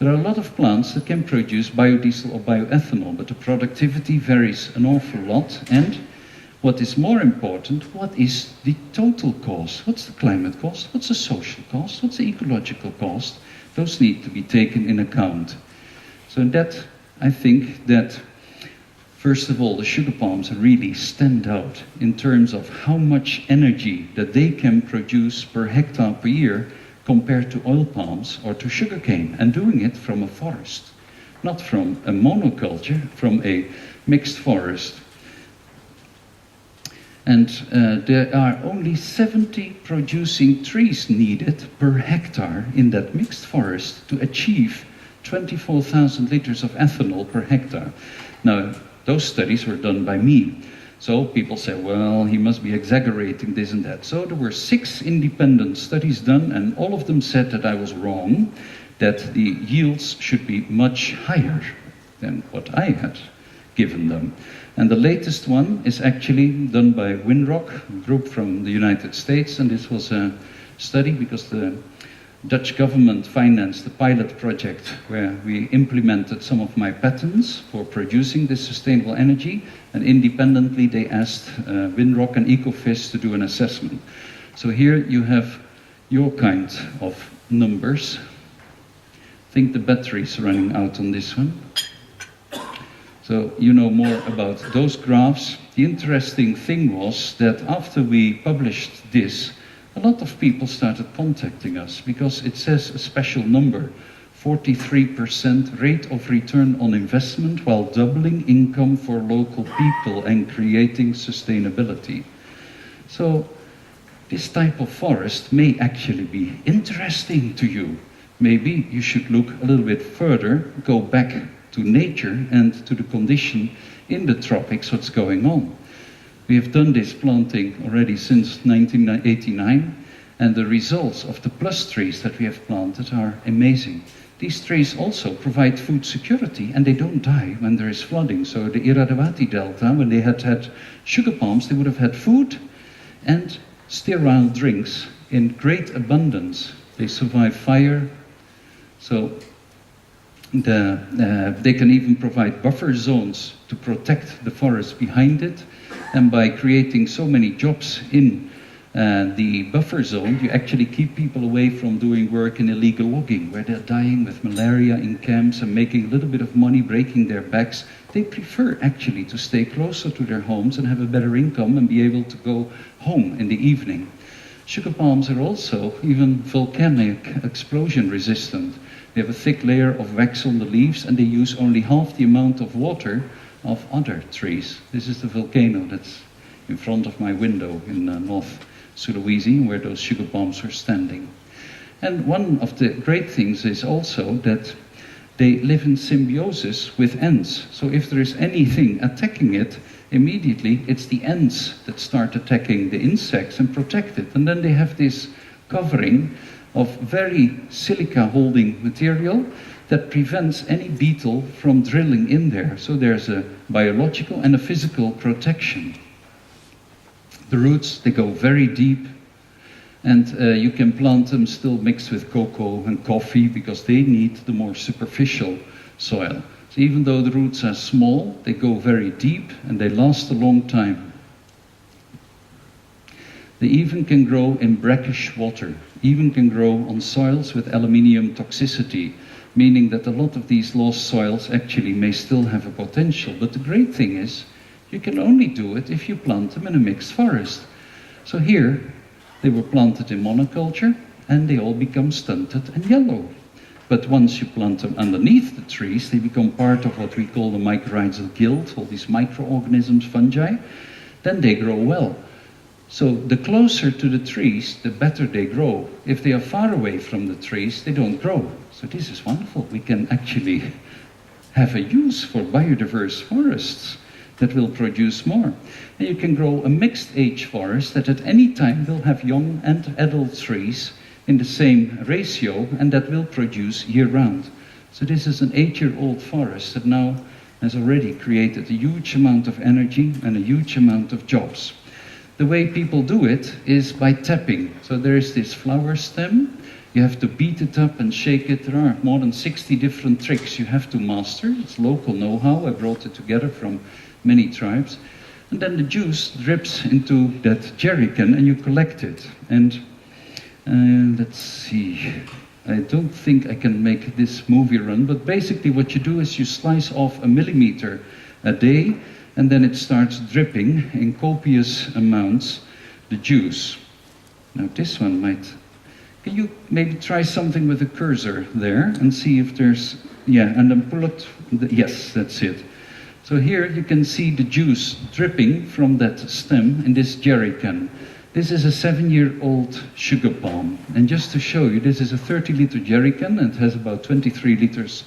There are a lot of plants that can produce biodiesel or bioethanol, but the productivity varies an awful lot. And what is more important, what is the total cost? What's the climate cost? What's the social cost? What's the ecological cost? Those need to be taken in account. So that, I think that, first of all, the sugar palms really stand out in terms of how much energy that they can produce per hectare per year compared to oil palms or to sugarcane, and doing it from a forest, not from a monoculture, from a mixed forest. And there are only 70 producing trees needed per hectare in that mixed forest to achieve 24,000 liters of ethanol per hectare. Now, those studies were done by me. So people say, well, he must be exaggerating this and that. So there were 6 independent studies done, and all of them said that I was wrong, that the yields should be much higher than what I had given them. And the latest one is actually done by Winrock, a group from the United States, and this was a study because the Dutch government financed a pilot project where we implemented some of my patents for producing this sustainable energy, and independently they asked Winrock and Ecofis to do an assessment. So here you have your kind of numbers. I think the battery is running out on this one. So you know more about those graphs. The interesting thing was that after we published this, a lot of people started contacting us because it says a special number, 43% rate of return on investment while doubling income for local people and creating sustainability. So this type of forest may actually be interesting to you. Maybe you should look a little bit further, go back to nature and to the condition in the tropics, what's going on. We have done this planting already since 1989, and the results of the plus trees that we have planted are amazing. These trees also provide food security, and they don't die when there is flooding. So the Irrawaddy Delta, when they had sugar palms, they would have had food and sterile drinks in great abundance. They survive fire, so they can even provide buffer zones to protect the forest behind it. And by creating so many jobs in the buffer zone, you actually keep people away from doing work in illegal logging, where they're dying with malaria in camps and making a little bit of money, breaking their backs. They prefer actually to stay closer to their homes and have a better income and be able to go home in the evening. Sugar palms are also even volcanic explosion resistant. They have a thick layer of wax on the leaves, and they use only half the amount of water of other trees. This is the volcano that's in front of my window in North Sulawesi, where those sugar palms are standing. And one of the great things is also that they live in symbiosis with ants. So if there is anything attacking it, immediately it's the ants that start attacking the insects and protect it. And then they have this covering of very silica-holding material that prevents any beetle from drilling in there. So there's a biological and a physical protection. The roots, they go very deep, and you can plant them still mixed with cocoa and coffee because they need the more superficial soil. So even though the roots are small, they go very deep and they last a long time. They even can grow in brackish water, even can grow on soils with aluminium toxicity, meaning that a lot of these lost soils actually may still have a potential. But the great thing is, you can only do it if you plant them in a mixed forest. So here, they were planted in monoculture, and they all become stunted and yellow. But once you plant them underneath the trees, they become part of what we call the mycorrhizal guild, all these microorganisms, fungi, then they grow well. So the closer to the trees, the better they grow. If they are far away from the trees, they don't grow. So this is wonderful. We can actually have a use for biodiverse forests that will produce more. And you can grow a mixed age forest that at any time will have young and adult trees in the same ratio, and that will produce year-round. So this is an 8-year-old forest that now has already created a huge amount of energy and a huge amount of jobs. The way people do it is by tapping. So there is this flower stem, You have to beat it up and shake it. There are more than 60 different tricks you have to master. It's local know-how. I brought it together from many tribes. And then the juice drips into that jerrycan and you collect it. And let's see. I don't think I can make this movie run, but basically what you do is you slice off 1 millimeter a day, and then it starts dripping in copious amounts the juice. Now this one might... Can you maybe try something with the cursor there and see if there's... Yeah, and then pull it... Yes, that's it. So here you can see the juice dripping from that stem in this jerrycan. This is a 7-year-old sugar palm. And just to show you, this is a 30-liter jerrycan and it has about 23 liters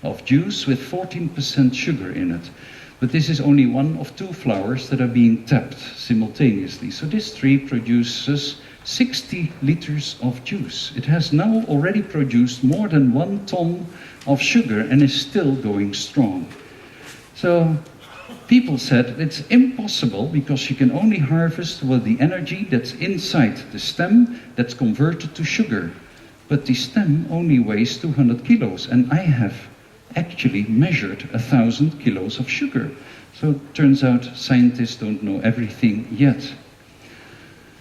of juice with 14% sugar in it. But this is only one of 2 flowers that are being tapped simultaneously. So this tree produces 60 liters of juice. It has now already produced more than 1 ton of sugar and is still going strong. So people said it's impossible because you can only harvest the energy that's inside the stem that's converted to sugar. But the stem only weighs 200 kilos and I have actually measured 1,000 kilos of sugar. So it turns out scientists don't know everything yet.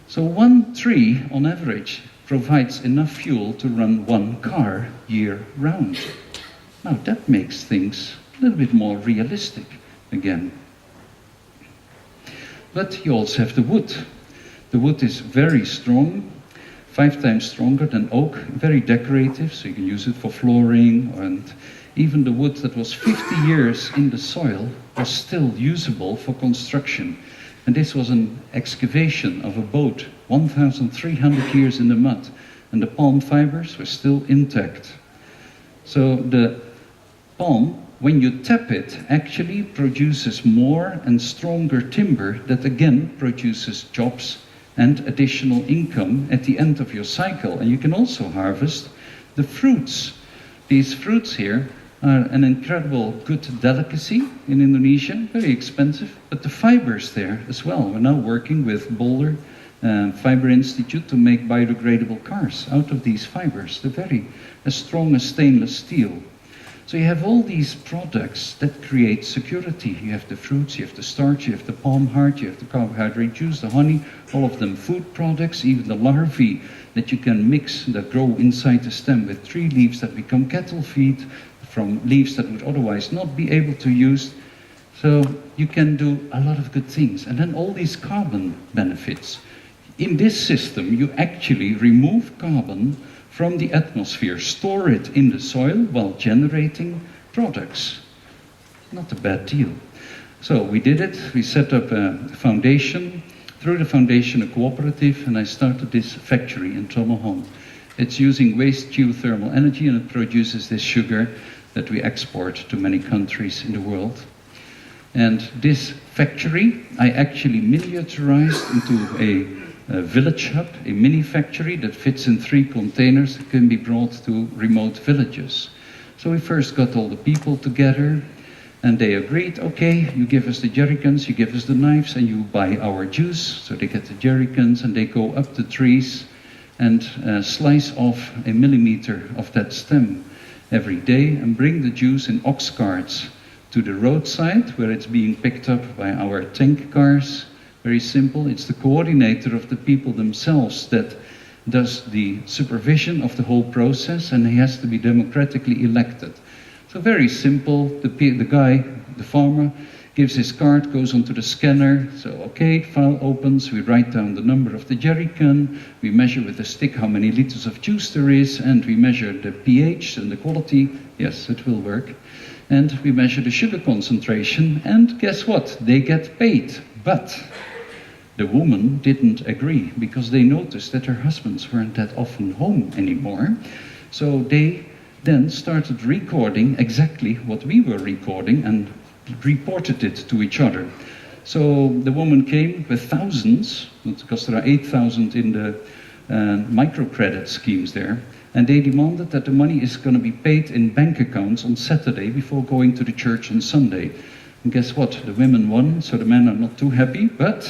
So 1 tree, on average, provides enough fuel to run 1 car year-round. Now that makes things a little bit more realistic again. But you also have the wood. The wood is very strong, 5 times stronger than oak, very decorative, so you can use it for flooring, and even the wood that was 50 years in the soil was still usable for construction. And this was an excavation of a boat, 1,300 years in the mud, and the palm fibers were still intact. So the palm, when you tap it, actually produces more and stronger timber that again produces jobs and additional income at the end of your cycle. And you can also harvest the fruits. These fruits here are an incredible good delicacy in Indonesia, very expensive, but the fibers there as well. We're now working with Boulder Fiber Institute to make biodegradable cars out of these fibers. They're very as strong as stainless steel. So you have all these products that create security. You have the fruits, you have the starch, you have the palm heart, you have the carbohydrate juice, the honey, all of them food products, even the larvae that you can mix that grow inside the stem with tree leaves that become cattle feed from leaves that would otherwise not be able to use. So you can do a lot of good things. And then all these carbon benefits. In this system, you actually remove carbon from the atmosphere, store it in the soil while generating products. Not a bad deal. So we did it. We set up a foundation. Through the foundation, a cooperative, and I started this factory in Tomohon. It's using waste geothermal energy and it produces this sugar that we export to many countries in the world. And this factory, I actually miniaturized into a village hub, a mini factory that fits in 3 containers that can be brought to remote villages. So we first got all the people together and they agreed, okay, you give us the jerrycans, you give us the knives, and you buy our juice. So they get the jerrycans and they go up the trees and slice off 1 millimeter of that stem every day and bring the juice in ox carts to the roadside where it's being picked up by our tank cars. Very simple. It's the coordinator of the people themselves that does the supervision of the whole process, and he has to be democratically elected. So very simple. The guy, the farmer, gives his card, goes onto the scanner. So okay, file opens, we write down the number of the jerrycan, we measure with a stick how many liters of juice there is, and we measure the pH and the quality. Yes, it will work. And we measure the sugar concentration, and guess what? They get paid. But the woman didn't agree because they noticed that her husbands weren't that often home anymore. So they then started recording exactly what we were recording and reported it to each other. So the woman came with thousands, because there are 8,000 in the microcredit schemes there, and they demanded that the money is going to be paid in bank accounts on Saturday before going to the church on Sunday. And guess what? The women won, so the men are not too happy, but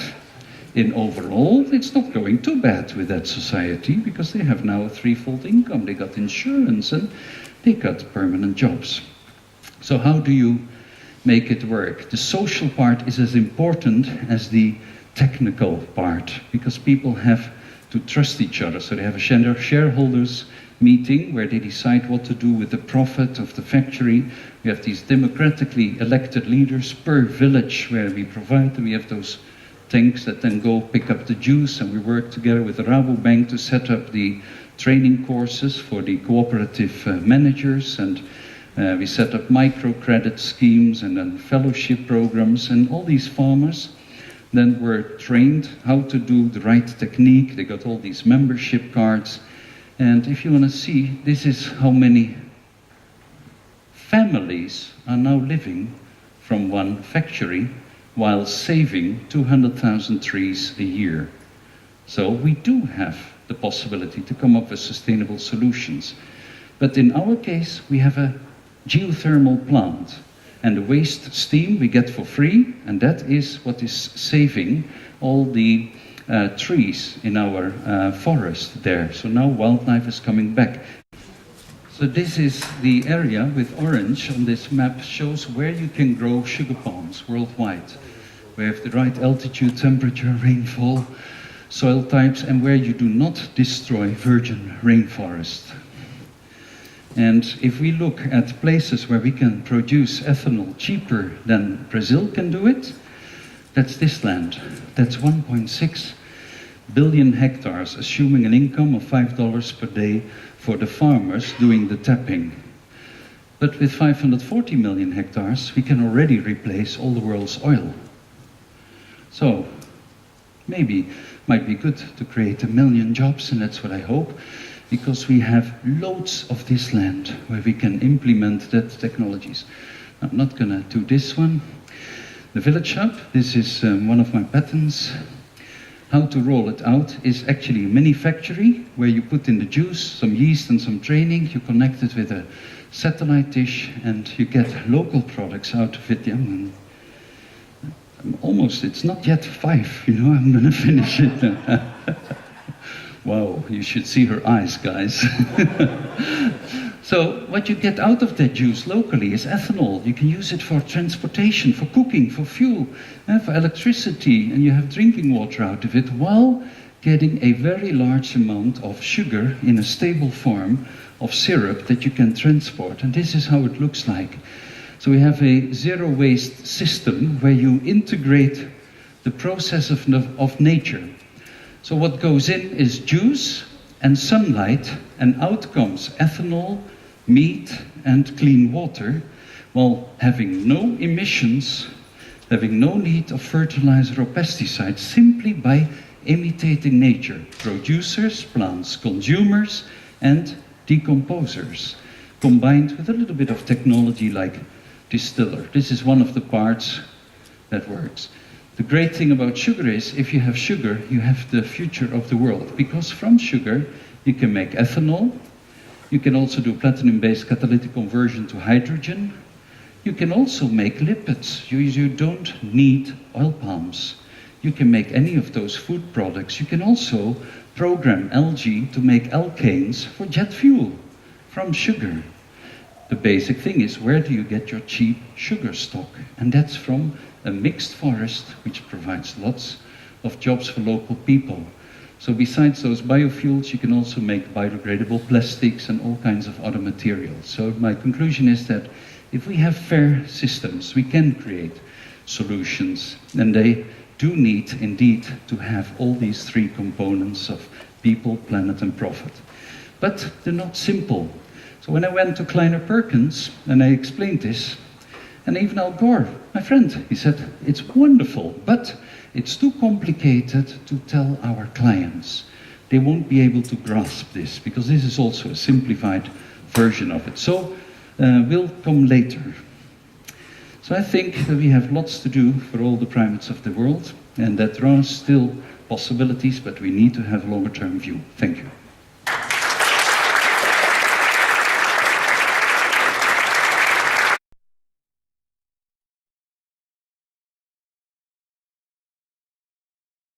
in overall, it's not going too bad with that society, because they have now a threefold income. They got insurance and they got permanent jobs. So how do you make it work? The social part is as important as the technical part, because people have to trust each other. So they have a shareholders meeting where they decide what to do with the profit of the factory. We have these democratically elected leaders per village where we provide them. We have those tanks that then go pick up the juice, and we work together with the Rabobank to set up the training courses for the cooperative managers, and we set up microcredit schemes and then fellowship programs, and all these farmers then were trained how to do the right technique. They got all these membership cards. And if you want to see, this is how many families are now living from one factory while saving 200,000 trees a year. So we do have the possibility to come up with sustainable solutions. But in our case, we have a geothermal plant, and the waste steam we get for free, and that is what is saving all the trees in our forest there. So now wildlife is coming back. So this is the area with orange on this map, shows where you can grow sugar palms worldwide. We have the right altitude, temperature, rainfall, soil types, and where you do not destroy virgin rainforest. And if we look at places where we can produce ethanol cheaper than Brazil can do it, that's this land. That's 1.6 billion hectares, assuming an income of $5 per day for the farmers doing the tapping. But with 540 million hectares, we can already replace all the world's oil. So maybe might be good to create 1 million jobs, and that's what I hope, because we have loads of this land where we can implement that technologies. I'm not gonna do this one. The village hub, this is one of my patents. How to roll it out is actually a mini factory where you put in the juice, some yeast and some training, you connect it with a satellite dish, and you get local products out of it. I'm almost, it's not yet 5, you know, I'm gonna finish it. Wow, you should see her eyes, guys. So what you get out of that juice locally is ethanol. You can use it for transportation, for cooking, for fuel, for electricity, and you have drinking water out of it while getting a very large amount of sugar in a stable form of syrup that you can transport. And this is how it looks like. So we have a zero waste system where you integrate the process of nature. So what goes in is juice and sunlight, and out comes ethanol, meat, and clean water, while having no emissions, having no need of fertilizer or pesticides, simply by imitating nature. Producers, plants, consumers, and decomposers, combined with a little bit of technology like distiller. This is one of the parts that works. The great thing about sugar is, if you have sugar, you have the future of the world, because from sugar you can make ethanol, you can also do platinum-based catalytic conversion to hydrogen, you can also make lipids. You don't need oil palms. You can make any of those food products. You can also program algae to make alkanes for jet fuel from sugar. The basic thing is, where do you get your cheap sugar stock? And that's from a mixed forest, which provides lots of jobs for local people. So besides those biofuels, you can also make biodegradable plastics and all kinds of other materials. So my conclusion is that if we have fair systems, we can create solutions, and they do need indeed to have all these 3 components of people, planet, and profit. But they're not simple. So when I went to Kleiner Perkins and I explained this, and even Al Gore, my friend, he said, it's wonderful, but it's too complicated to tell our clients. They won't be able to grasp this, because this is also a simplified version of it. So we'll come later. So I think that we have lots to do for all the primates of the world, and that there are still possibilities, but we need to have a longer-term view. Thank you.